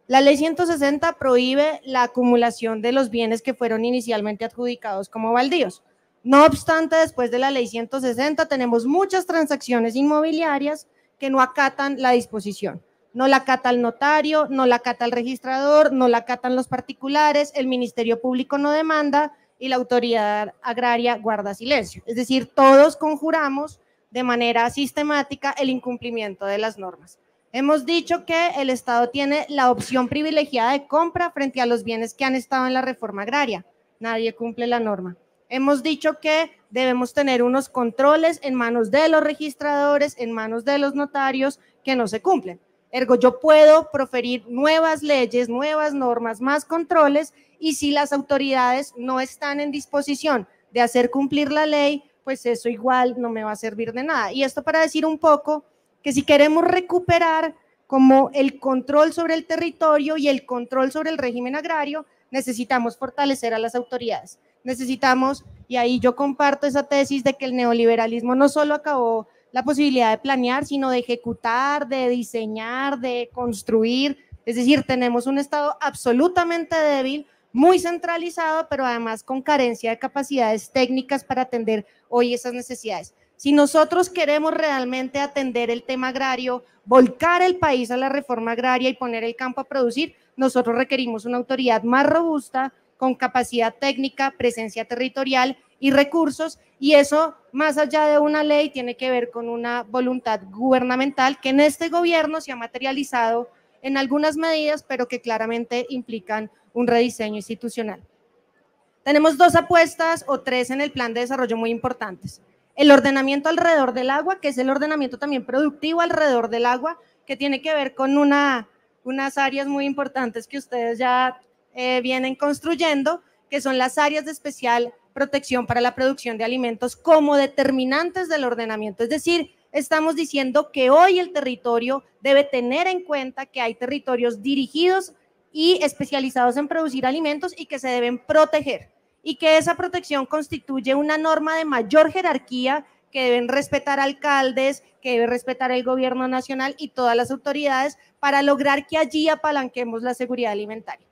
La ley 160 prohíbe la acumulación de los bienes que fueron inicialmente adjudicados como baldíos. No obstante, después de la ley 160 tenemos muchas transacciones inmobiliarias que no acatan la disposición. No la acata el notario, no la acata el registrador, no la acatan los particulares, el Ministerio Público no demanda y la autoridad agraria guarda silencio. Es decir, todos conjuramos de manera sistemática el incumplimiento de las normas. Hemos dicho que el Estado tiene la opción privilegiada de compra frente a los bienes que han estado en la reforma agraria. Nadie cumple la norma. Hemos dicho que debemos tener unos controles en manos de los registradores, en manos de los notarios que no se cumplen. Ergo, yo puedo proferir nuevas leyes, nuevas normas, más controles, y si las autoridades no están en disposición de hacer cumplir la ley, pues eso igual no me va a servir de nada. Y esto para decir un poco que si queremos recuperar como el control sobre el territorio y el control sobre el régimen agrario, necesitamos fortalecer a las autoridades. Necesitamos, y ahí yo comparto esa tesis de que el neoliberalismo no solo acabó la posibilidad de planear, sino de ejecutar, de diseñar, de construir. Es decir, tenemos un Estado absolutamente débil, muy centralizado, pero además con carencia de capacidades técnicas para atender hoy esas necesidades. Si nosotros queremos realmente atender el tema agrario, volcar el país a la reforma agraria y poner el campo a producir, nosotros requerimos una autoridad más robusta, con capacidad técnica, presencia territorial y recursos, y eso, más allá de una ley, tiene que ver con una voluntad gubernamental que en este gobierno se ha materializado en algunas medidas, pero que claramente implican un rediseño institucional. Tenemos dos apuestas o tres en el plan de desarrollo muy importantes. El ordenamiento alrededor del agua, que es el ordenamiento también productivo alrededor del agua, que tiene que ver con unas áreas muy importantes que ustedes ya vienen construyendo, que son las áreas de especial protección para la producción de alimentos como determinantes del ordenamiento. Es decir, estamos diciendo que hoy el territorio debe tener en cuenta que hay territorios dirigidos y especializados en producir alimentos y que se deben proteger, y que esa protección constituye una norma de mayor jerarquía que deben respetar alcaldes, que debe respetar el gobierno nacional y todas las autoridades para lograr que allí apalanquemos la seguridad alimentaria.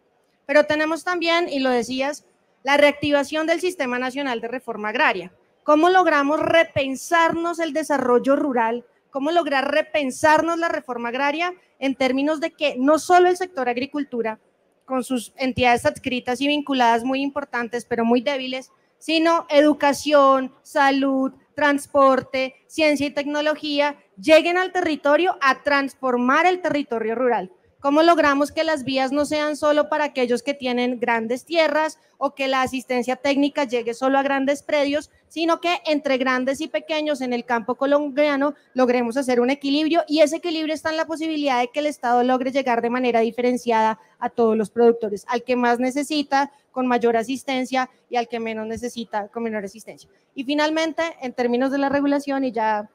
Pero tenemos también, y lo decías, la reactivación del Sistema Nacional de Reforma Agraria. ¿Cómo logramos repensarnos el desarrollo rural? ¿Cómo lograr repensarnos la reforma agraria en términos de que no solo el sector agricultura, con sus entidades adscritas y vinculadas muy importantes, pero muy débiles, sino educación, salud, transporte, ciencia y tecnología, lleguen al territorio a transformar el territorio rural? ¿Cómo logramos que las vías no sean solo para aquellos que tienen grandes tierras o que la asistencia técnica llegue solo a grandes predios, sino que entre grandes y pequeños en el campo colombiano logremos hacer un equilibrio, y ese equilibrio está en la posibilidad de que el Estado logre llegar de manera diferenciada a todos los productores, al que más necesita con mayor asistencia y al que menos necesita con menor asistencia. Y finalmente, en términos de la regulación, y ya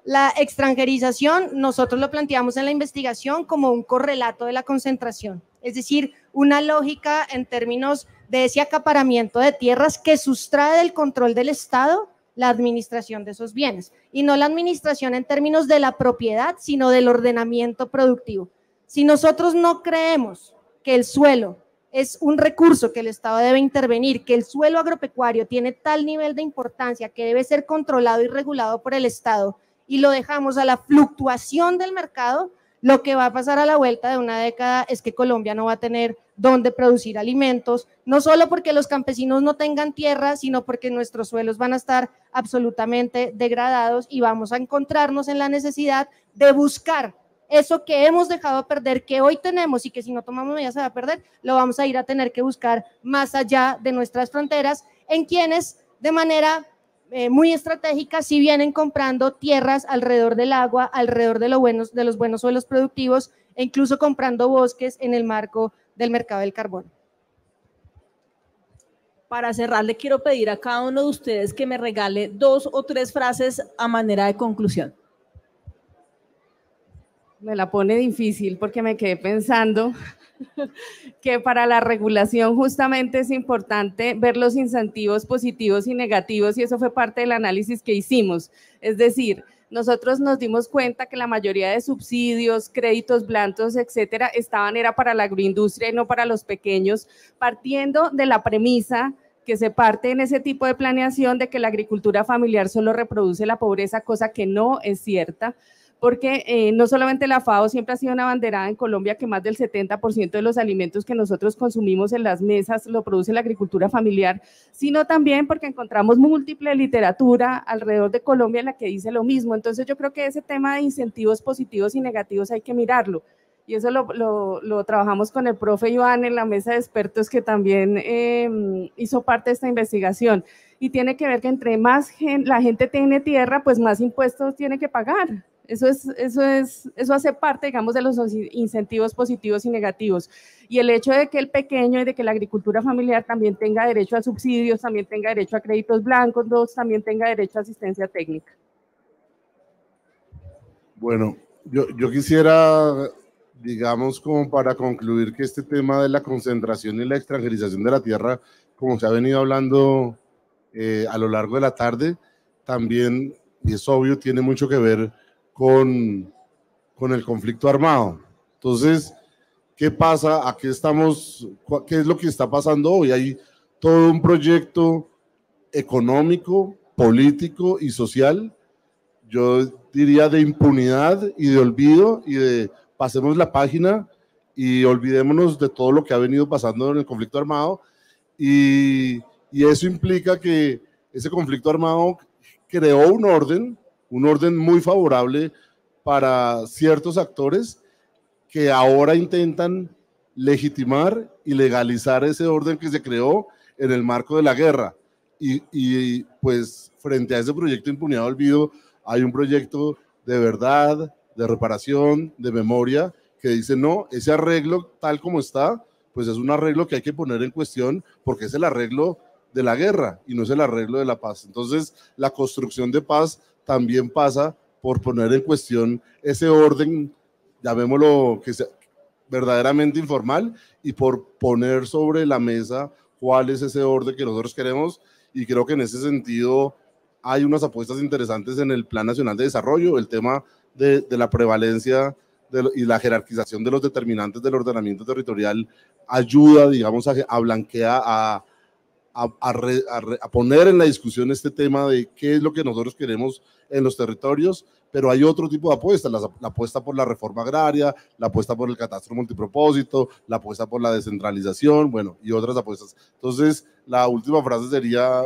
la extranjerización, nosotros lo planteamos en la investigación como un correlato de la concentración, es decir, una lógica en términos de ese acaparamiento de tierras que sustrae del control del Estado la administración de esos bienes, y no la administración en términos de la propiedad, sino del ordenamiento productivo. Si nosotros no creemos que el suelo es un recurso que el Estado debe intervenir, que el suelo agropecuario tiene tal nivel de importancia que debe ser controlado y regulado por el Estado, y lo dejamos a la fluctuación del mercado, lo que va a pasar a la vuelta de una década es que Colombia no va a tener dónde producir alimentos, no solo porque los campesinos no tengan tierra, sino porque nuestros suelos van a estar absolutamente degradados, y vamos a encontrarnos en la necesidad de buscar eso que hemos dejado perder, que hoy tenemos y que si no tomamos medidas se va a perder, lo vamos a ir a tener que buscar más allá de nuestras fronteras, en quienes de manera muy estratégica sí vienen comprando tierras alrededor del agua, alrededor de los buenos suelos productivos, e incluso comprando bosques en el marco del mercado del carbón. Para cerrar, le quiero pedir a cada uno de ustedes que me regale 2 o 3 frases a manera de conclusión. Me la pone difícil porque me quedé pensando que para la regulación justamente es importante ver los incentivos positivos y negativos, y eso fue parte del análisis que hicimos. Es decir, nosotros nos dimos cuenta que la mayoría de subsidios, créditos blandos, etcétera, era para la agroindustria y no para los pequeños, partiendo de la premisa que se parte en ese tipo de planeación de que la agricultura familiar solo reproduce la pobreza, cosa que no es cierta, porque no solamente la FAO siempre ha sido una abanderada en Colombia que más del 70% de los alimentos que nosotros consumimos en las mesas lo produce la agricultura familiar, sino también porque encontramos múltiple literatura alrededor de Colombia en la que dice lo mismo. Entonces yo creo que ese tema de incentivos positivos y negativos hay que mirarlo, y eso lo trabajamos con el profe Iván en la mesa de expertos, que también hizo parte de esta investigación, y tiene que ver que entre más la gente tiene tierra, pues más impuestos tiene que pagar. Eso hace parte, digamos, de los incentivos positivos y negativos. Y el hecho de que el pequeño y de que la agricultura familiar también tenga derecho a subsidios, también tenga derecho a créditos blancos, también tenga derecho a asistencia técnica. Bueno, yo quisiera, digamos, como para concluir, que este tema de la concentración y la extranjerización de la tierra, como se ha venido hablando a lo largo de la tarde, también, y es obvio, tiene mucho que ver con el conflicto armado. Entonces, ¿qué pasa? ¿A qué estamos? ¿Qué es lo que está pasando hoy? Hay todo un proyecto económico, político y social, yo diría de impunidad y de olvido, y de pasemos la página y olvidémonos de todo lo que ha venido pasando en el conflicto armado, y eso implica que ese conflicto armado creó un orden muy favorable para ciertos actores que ahora intentan legitimar y legalizar ese orden que se creó en el marco de la guerra. Y pues frente a ese proyecto de impunidad olvido, hay un proyecto de verdad, de reparación, de memoria, que dice no, ese arreglo tal como está, pues es un arreglo que hay que poner en cuestión, porque es el arreglo de la guerra y no es el arreglo de la paz. Entonces, la construcción de paz también pasa por poner en cuestión ese orden, llamémoslo que sea verdaderamente informal, y por poner sobre la mesa cuál es ese orden que nosotros queremos. Y creo que en ese sentido hay unas apuestas interesantes en el Plan Nacional de Desarrollo, el tema de la prevalencia y la jerarquización de los determinantes del ordenamiento territorial ayuda, digamos, a blanquear, a poner en la discusión este tema de qué es lo que nosotros queremos en los territorios, pero hay otro tipo de apuestas, la apuesta por la reforma agraria, la apuesta por el catastro multipropósito, la apuesta por la descentralización, bueno, y otras apuestas. Entonces, la última frase sería: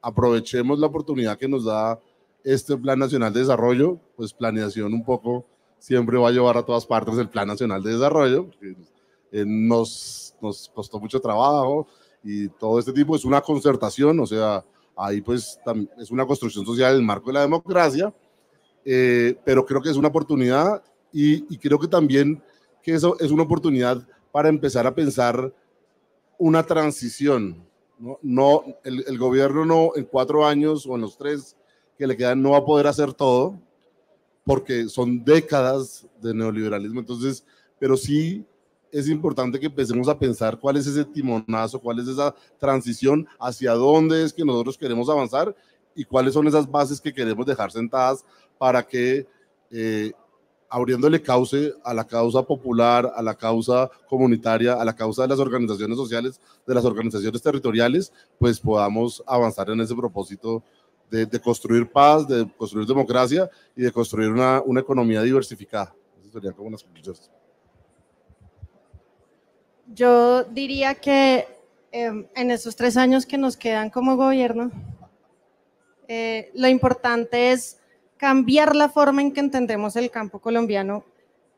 aprovechemos la oportunidad que nos da este Plan Nacional de Desarrollo, pues planeación un poco siempre va a llevar a todas partes el Plan Nacional de Desarrollo, que nos costó mucho trabajo, y todo este tipo, es una concertación, o sea, ahí pues es una construcción social en el marco de la democracia, pero creo que es una oportunidad y creo que también que eso es una oportunidad para empezar a pensar una transición, ¿no? El gobierno no, en 4 años o en los 3 que le quedan, no va a poder hacer todo, porque son décadas de neoliberalismo, entonces, pero sí es importante que empecemos a pensar cuál es ese timonazo, cuál es esa transición, hacia dónde es que nosotros queremos avanzar y cuáles son esas bases que queremos dejar sentadas para que abriéndole cauce a la causa popular, a la causa comunitaria, a la causa de las organizaciones sociales, de las organizaciones territoriales, pues podamos avanzar en ese propósito de construir paz, de construir democracia y de construir una economía diversificada. Eso serían como las conclusiones. Yo diría que en esos 3 años que nos quedan como gobierno, lo importante es cambiar la forma en que entendemos el campo colombiano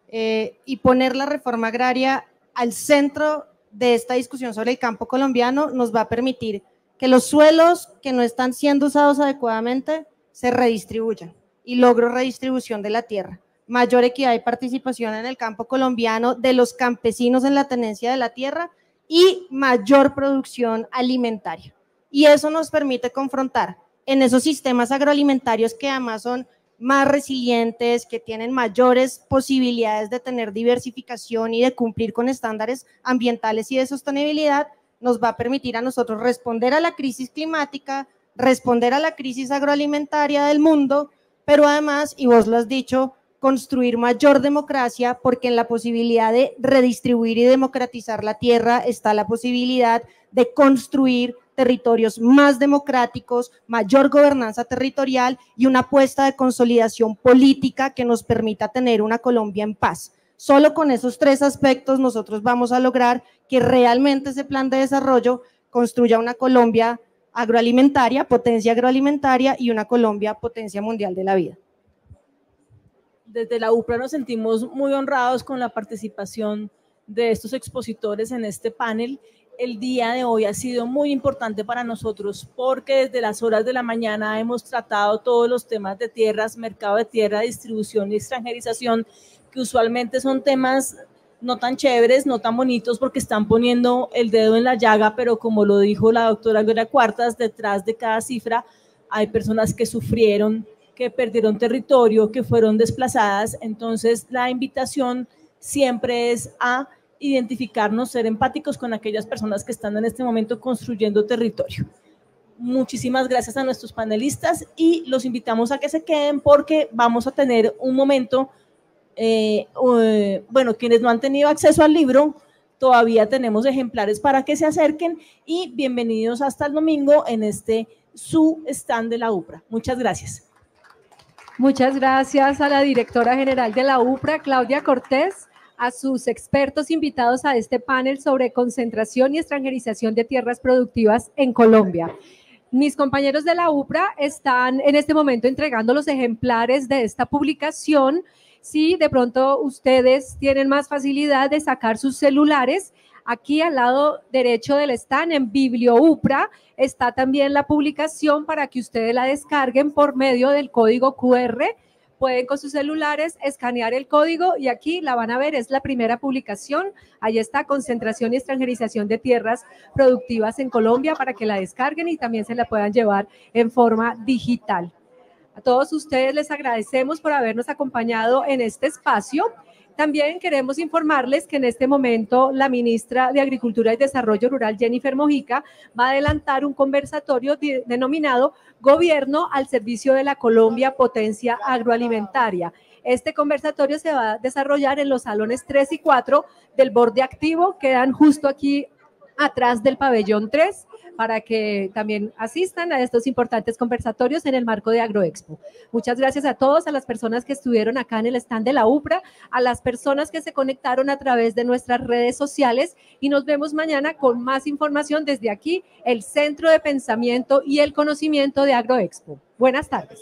y poner la reforma agraria al centro de esta discusión sobre el campo colombiano. Nos va a permitir que los suelos que no están siendo usados adecuadamente se redistribuyan y logro redistribución de la tierra, mayor equidad y participación en el campo colombiano de los campesinos en la tenencia de la tierra y mayor producción alimentaria. Y eso nos permite confrontar en esos sistemas agroalimentarios que además son más resilientes, que tienen mayores posibilidades de tener diversificación y de cumplir con estándares ambientales y de sostenibilidad, nos va a permitir a nosotros responder a la crisis climática, responder a la crisis agroalimentaria del mundo, pero además, y vos lo has dicho, construir mayor democracia, porque en la posibilidad de redistribuir y democratizar la tierra está la posibilidad de construir territorios más democráticos, mayor gobernanza territorial y una apuesta de consolidación política que nos permita tener una Colombia en paz. Solo con esos 3 aspectos nosotros vamos a lograr que realmente ese plan de desarrollo construya una Colombia agroalimentaria, potencia agroalimentaria y una Colombia potencia mundial de la vida. Desde la UPRA nos sentimos muy honrados con la participación de estos expositores en este panel. El día de hoy ha sido muy importante para nosotros porque desde las horas de la mañana hemos tratado todos los temas de tierras, mercado de tierra, distribución y extranjerización, que usualmente son temas no tan chéveres, no tan bonitos, porque están poniendo el dedo en la llaga, pero como lo dijo la doctora Gloria Cuartas, detrás de cada cifra hay personas que sufrieron, que perdieron territorio, que fueron desplazadas. Entonces la invitación siempre es a identificarnos, ser empáticos con aquellas personas que están en este momento construyendo territorio. Muchísimas gracias a nuestros panelistas y los invitamos a que se queden porque vamos a tener un momento, bueno, quienes no han tenido acceso al libro, todavía tenemos ejemplares para que se acerquen y bienvenidos hasta el domingo en su stand de la UPRA. Muchas gracias. Muchas gracias a la directora general de la UPRA, Claudia Cortés, a sus expertos invitados a este panel sobre concentración y extranjerización de tierras productivas en Colombia. Mis compañeros de la UPRA están en este momento entregando los ejemplares de esta publicación. Si de pronto ustedes tienen más facilidad de sacar sus celulares, aquí al lado derecho del stand en BiblioUPRA está también la publicación para que ustedes la descarguen por medio del código QR. Pueden con sus celulares escanear el código y aquí la van a ver, es la primera publicación. Ahí está, concentración y extranjerización de tierras productivas en Colombia, para que la descarguen y también se la puedan llevar en forma digital. A todos ustedes les agradecemos por habernos acompañado en este espacio. También queremos informarles que en este momento la ministra de Agricultura y Desarrollo Rural, Jennifer Mojica, va a adelantar un conversatorio denominado Gobierno al servicio de la Colombia Potencia Agroalimentaria. Este conversatorio se va a desarrollar en los salones 3 y 4 del borde activo, quedan justo aquí atrás del pabellón 3, para que también asistan a estos importantes conversatorios en el marco de Agroexpo. Muchas gracias a todos, a las personas que estuvieron acá en el stand de la UPRA, a las personas que se conectaron a través de nuestras redes sociales y nos vemos mañana con más información desde aquí, el Centro de Pensamiento y el Conocimiento de Agroexpo. Buenas tardes.